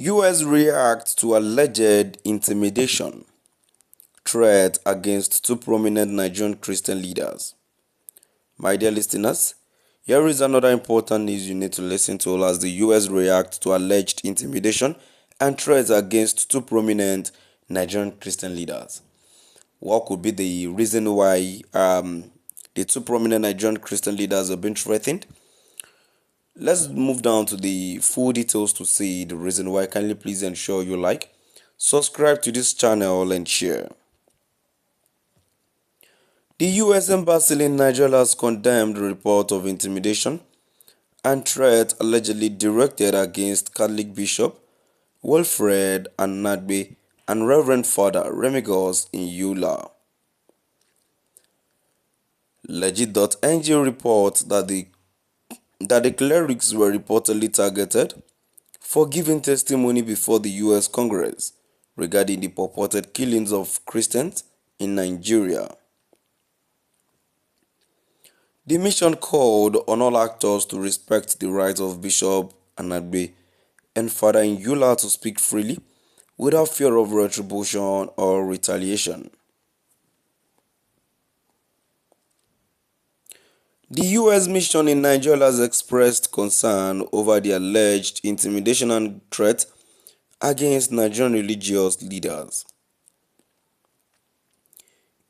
US reacts to alleged intimidation threat against two prominent Nigerian Christian leaders. My dear listeners, here is another important news you need to listen to as the US reacts to alleged intimidation and threats against two prominent Nigerian Christian leaders. What could be the reason why the two prominent Nigerian Christian leaders have been threatened? Let's move down to the full details to see the reason why. Kindly please ensure you like, subscribe to this channel and share. The US Embassy in Nigeria has condemned the report of intimidation and threat allegedly directed against Catholic Bishop Wilfred Anadbe and Reverend Father Remigos in Yola. Legit.ng reports that the clerics were reportedly targeted for giving testimony before the US Congress regarding the purported killings of Christians in Nigeria. The mission called on all actors to respect the rights of Bishop Anadbe and Father in Yola to speak freely without fear of retribution or retaliation. The US mission in Nigeria has expressed concern over the alleged intimidation and threat against Nigerian religious leaders.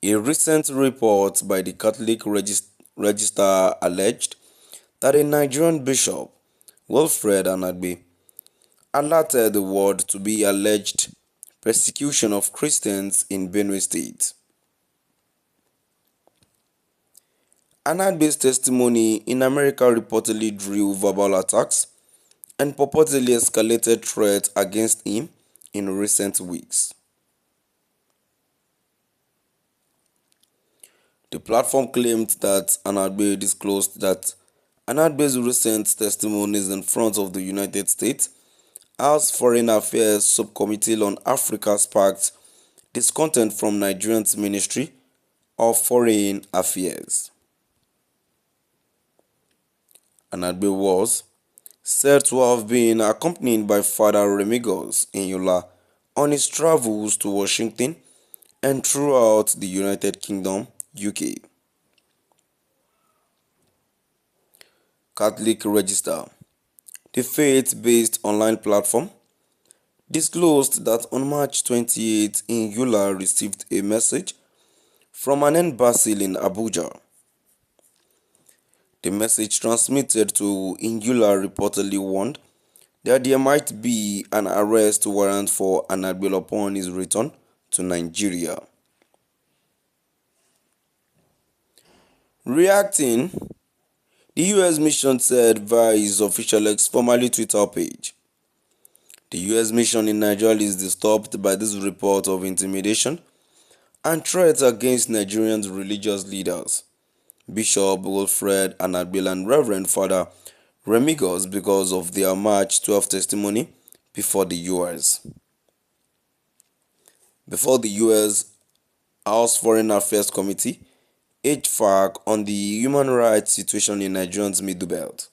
A recent report by the Catholic Register alleged that a Nigerian bishop, Wilfred Anadbe, alerted the world to be alleged persecution of Christians in Benue State. Anadbe's testimony in America reportedly drew verbal attacks and purportedly escalated threats against him in recent weeks. The platform claimed that Anadbe disclosed that Anadbe's recent testimonies in front of the United States House Foreign Affairs Subcommittee on Africa sparked discontent from Nigerian's Ministry of Foreign Affairs. Anadbe was said to have been accompanied by Father Remigos in Yola on his travels to Washington and throughout the United Kingdom, UK. Catholic Register, the faith-based online platform, disclosed that on March 28 in Yola received a message from an embassy in Abuja. The message transmitted to Yola reportedly warned that there might be an arrest warrant for Anadbe upon his return to Nigeria. Reacting, the US mission said via its official X formerly Twitter page, the US mission in Nigeria is disturbed by this report of intimidation and threats against Nigerian religious leaders, Bishop Wilfred Anadbe and Reverend Father Remigos, because of their March 12 testimony before the US. Before the US House Foreign Affairs Committee, HFAC, on the human rights situation in Nigeria's Middle Belt.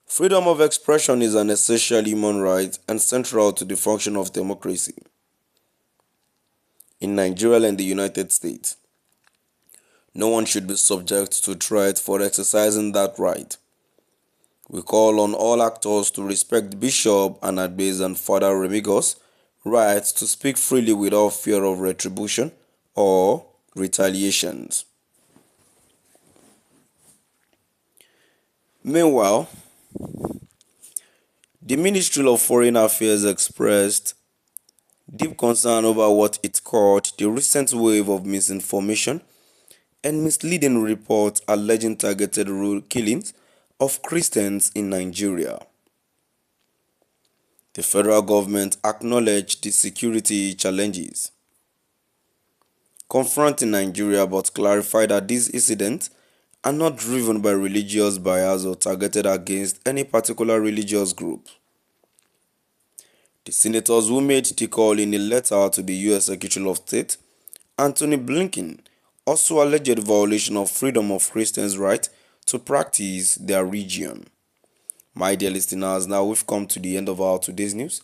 Freedom of expression is an essential human right and central to the function of democracy in Nigeria and the United States. No one should be subject to threat for exercising that right. We call on all actors to respect Bishop Anadbe's and Father Remigos' rights to speak freely without fear of retribution or retaliations. Meanwhile, the Ministry of Foreign Affairs expressed deep concern over what it called the recent wave of misinformation and misleading reports alleging targeted killings of Christians in Nigeria. The federal government acknowledged the security challenges confronting Nigeria but clarified that these incidents are not driven by religious bias or targeted against any particular religious group. The senators who made the call in a letter to the US Secretary of State, Anthony Blinken, also alleged violation of freedom of Christians' right to practice their religion. My dear listeners, now we've come to the end of our today's news.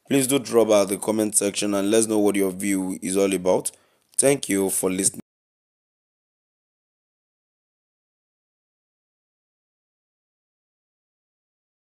Please do drop out the comment section and let us know what your view is all about. Thank you for listening.